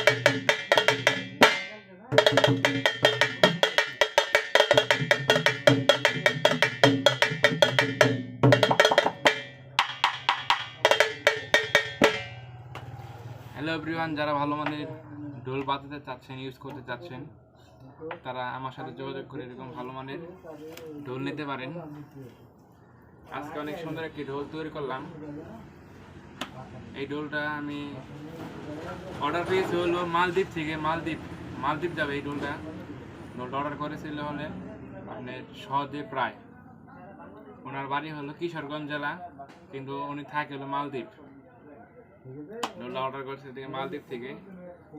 Hello everyone, যারা ভালো মানের ঢোল বাজাতে চাচ্ছেন, ইউজ করতে চাচ্ছেন, তারা আমার সাথে যোগাযোগ করে এরকম ভালো মানের ঢোল নিতে পারেন। আজকে অনেক সুন্দর একটি ঢোল তৈরি করলাম। এই ঢোলটা আমি অর্ডার পেয়েছি হলো মালদ্বীপ থেকে। মালদ্বীপ যাবে এই ঢোলটা অর্ডার করেছিল হলে আপনার সহজে প্রায়। ওনার বাড়ি হলো কিশোরগঞ্জ জেলা, কিন্তু উনি থাকে হলো মালদ্বীপ। ঢোলটা অর্ডার করেছে থেকে মালদ্বীপ থেকে।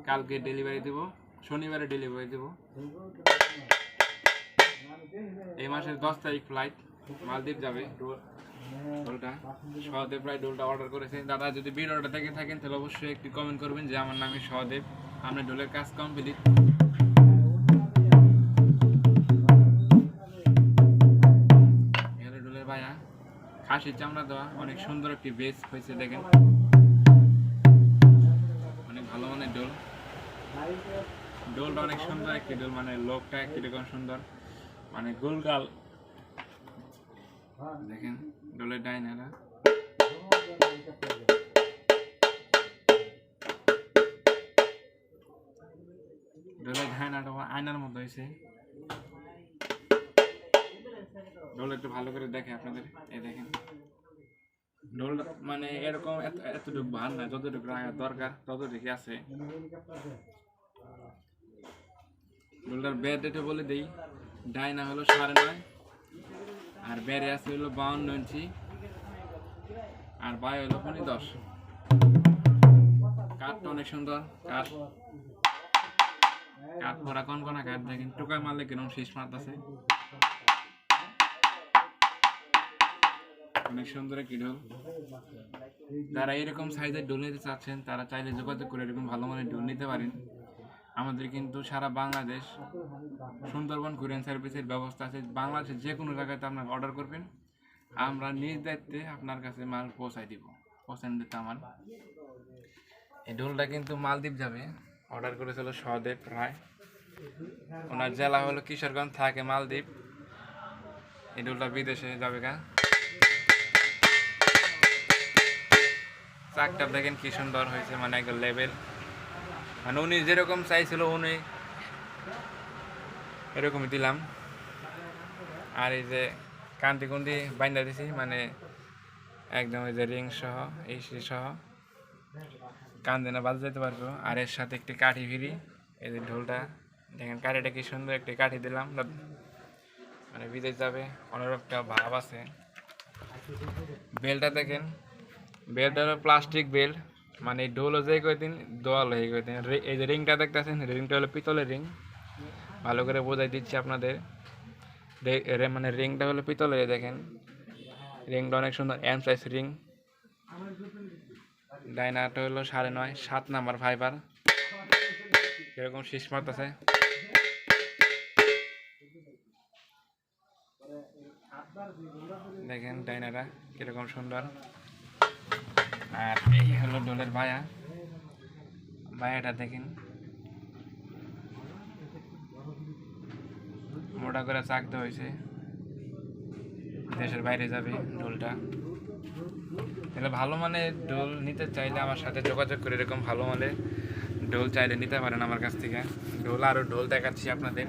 কালকে ডেলিভারি দেবো, শনিবারে ডেলিভারি দেবো। এই মাসের 10 তারিখ ফ্লাইট, মালদ্বীপ যাবে ঢোলটা। সহদেব প্রায় ঢোলটা অর্ডার করেছে। দাদা যদি ভিডিওটা দেখে থাকেন তাহলে অবশ্যই একটি কমেন্ট করবেন যে আমার নামে সহদেব, আপনার ঢোলের কাজ কমপ্লিট। ঢোলের ভাইয়া খাসির চামড়া দেওয়া, অনেক সুন্দর একটি বেস হয়েছে দেখেন, অনেক ভালো মানের ঢোল। ঢোলটা অনেক সুন্দর একটি ঢোল, মানে লোকটা কিরকম সুন্দর, মানে গোলগাল দেখেন ঢোলের ডাইনারা। ঢোলের ডাইনাটা আয়নার মতো হয়েছে। ঢোল একটু ভালো করে দেখে আপনাদের, এই দেখেন ঢোল মানে এরকম এতটুকু ভার না, যতটুকু রাখা দরকার ততটুকু আছে। ঢোলটার বেড এটা বলে দিই, ডাইনা হলো 9.5, আর বেড়ে আছে হলো 52 ইঞ্চি, আর বাই হলো 10। কাঠটা অনেক সুন্দর, কাঠ পরা কনকনা কাঠ দেখেন, টোকায় মারলে কিরকম শীষ মারতেছে। অনেক সুন্দর একটি ঢোল। যারা এরকম সাইজের ঢোল নিতে চাচ্ছেন তারা চাইলে যোগাযোগ করে এরকম ভালো মানের ঢোল নিতে পারেন। আমাদের কিন্তু সারা বাংলাদেশ সুন্দরবন কুরিয়ার সার্ভিসের ব্যবস্থা আছে। বাংলাদেশের যে কোনো জায়গাতে আপনারা অর্ডার করবেন, আমরা নিজ দায়িত্বে আপনার কাছে মাল পৌঁছাই দিব। পৌঁছান দিতে আমার এই ঢোলটা কিন্তু মালদ্বীপ যাবে, অর্ডার করেছিল সহদেব রায়। ওনার জেলা হলো কিশোরগঞ্জ, থাকে মালদ্বীপ। এই ঢোলটা বিদেশে যাবে গা। চাকটা দেখেন কি সুন্দর হয়েছে, মানে একদম লেভেল, মানে উনি যেরকম চাইছিল উনি এরকমই দিলাম। আর এই যে কান্তি কুন্দি বাইন্দা দিছি, মানে একদম এই যে রিং সহ, এই সহ কান্দে না বাজ যেতে পারবো। আর এর সাথে একটি কাঠি ফিরি, এই যে ঢোলটা দেখেন, কাঠিটা কি সুন্দর একটি কাঠি দিলাম, মানে বিদেশ যাবে অনেক একটা ভাব আছে। বেলটা দেখেন, বেলটা হলো প্লাস্টিক বেল্ট, মানে ঢোলও যে কয়দিন দোয়াল হয়ে কয়দিন। এই যে রিংটা দেখতেছেন, রিংটা হলো পিতলের রিং। ভালো করে বোঝাই দিচ্ছি আপনাদের, মানে রিংটা হলো পিতলের। দেখেন রিংটা অনেক সুন্দর, এম সাইজ রিং। ডাইনাটা হলো 9.5, 7 নাম্বার ফাইবার, এরকম শীষ মারতেছে। দেখেন ডাইনাটা কিরকম সুন্দর। আর এই হলো ঢোলের বায়াটা দেখেন, মোটা করে চাকতে হয়েছে, দেশের বাইরে যাবে ঢোলটা। তাহলে ভালো মানের ঢোল নিতে চাইলে আমার সাথে যোগাযোগ করে এরকম ভালো মানের ঢোল চাইলে নিতে পারেন আমার কাছ থেকে। ঢোল আরও ঢোল দেখাচ্ছি আপনাদের,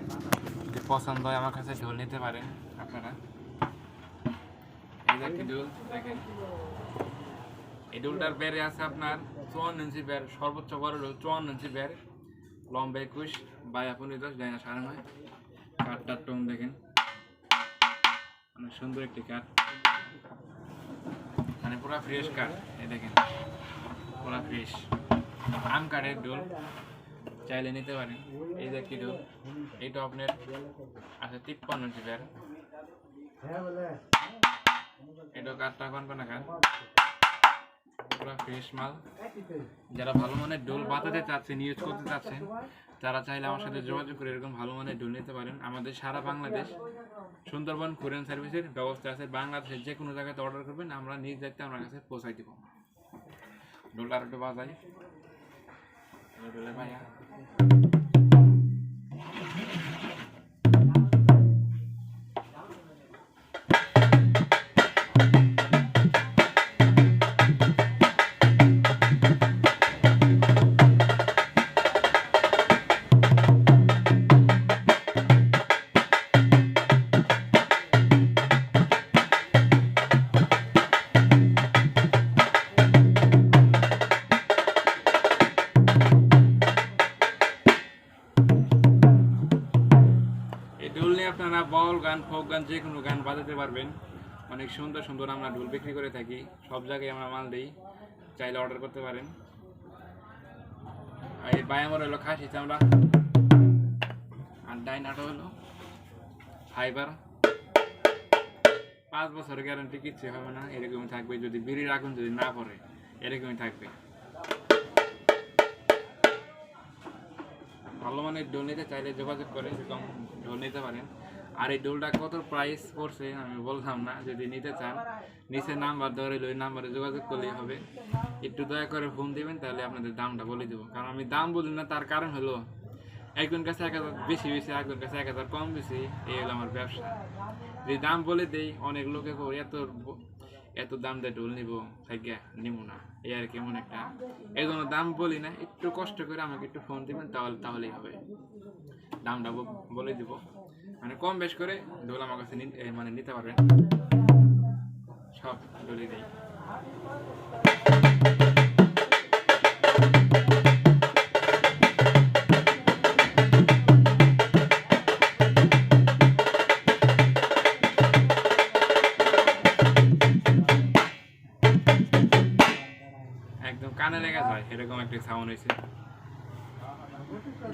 যদি পছন্দ হয় আমার কাছে ঢোল নিতে পারেন আপনারা। এই যে একটি ঢোল দেখেন, এই ঢোলটার বেড়ে আছে আপনার 54 ইঞ্চি বেড়, সর্বোচ্চ বড় ঢোল 54 ইঞ্চি বেড়, লম্বা 21, বায়া 15, ডাইনা 9.5। কাঠটার টোন দেখেন, অনেক সুন্দর একটি কাঠ, মানে পুরা ফ্রেশ কাঠ। এই দেখেন পুরা ফ্রেশ আম কাঠের ঢোল, চাইলে নিতে পারেন। এই যে একটি ঢোল, এইটা আপনার আছে 53 ইঞ্চি বেড়, এটা কাঠটা কনকনা কাঠ, পুরা ফ্রেশ মাল। যারা ভালো মানের ঢোল বাজাতে চাচ্ছেন, ইউজ করতে চাচ্ছেন, তারা চাইলে আমার সাথে যোগাযোগ করে এরকম ভালো মানের ঢোল নিতে পারেন। আমাদের সারা বাংলাদেশ সুন্দরবন কুরিয়ার সার্ভিসের ব্যবস্থা আছে। বাংলাদেশের যে কোনো জায়গাতে অর্ডার করবেন, আমরা নিজ দায়িত্বে আপনার কাছে পৌঁছাই দিব। ঢোলটা আর একটু বাজাই, ঢোলে ভাইয়া। এই ঢোল নিয়ে আপনারা বল গান, ফোক গান, যে কোনো গান বাজাতে পারবেন। অনেক সুন্দর সুন্দর আমরা ঢোল বিক্রি করে থাকি, সব জায়গায় আমরা মাল দিই, চাইলে অর্ডার করতে পারেন। আর এই বাই আমার হলো খাসি চামড়া, আর ডাইন আটো হলো ফাইবার। 5 বছরের গ্যারান্টি, কিচ্ছু হবে না, এরকমই থাকবে। যদি বিড়ির আগুন যদি না পড়ে এরকমই থাকবে। ভালো মানের ঢোল নিতে চাইলে যোগাযোগ করে এরকম ঢোল নিতে পারেন। আর এই ঢোলটা কত প্রাইস পড়ছে আমি বললাম না, যদি নিতে চান নিচে নাম্বার দেওয়া রইল, ওই নাম্বারে যোগাযোগ করলেই হবে। একটু দয়া করে ফোন দিবেন, তাহলে আপনাদের দামটা বলে দেবো। কারণ আমি দাম বলি না, তার কারণ হলো একজন কাছে 1000 বেশি বেশি, একজন কাছে 1000 কম বেশি, এই হলো আমার ব্যবসা। যদি দাম বলে দেই অনেক লোকে এত দাম দিয়ে ঢোল নিবো, থাকে নিব না, এই আর কেমন একটা। এই জন্য দাম বলি না, একটু কষ্ট করে আমাকে একটু ফোন দিবেন, তাহলেই হবে। দামটা বলে দিব, মানে কম বেশ করে ঢোল আমার কাছে মানে নিতে পারবেন, সব ঢোলই নেই। একদম কানে লেগে যায় এরকম একটা সাউন্ড হয়েছে।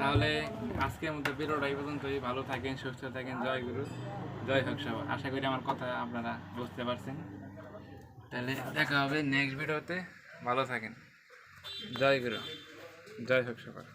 তাহলে আজকের মধ্যে ভিডিওটা এই পর্যন্তই। ভালো থাকেন, সুস্থ থাকেন, জয় গুরু, জয় হোক সব। আশা করি আমার কথা আপনারা বুঝতে পারছেন। তাহলে দেখা হবে নেক্সট ভিডিওতে। ভালো থাকেন, জয় গুরু, জয় হোক সবার।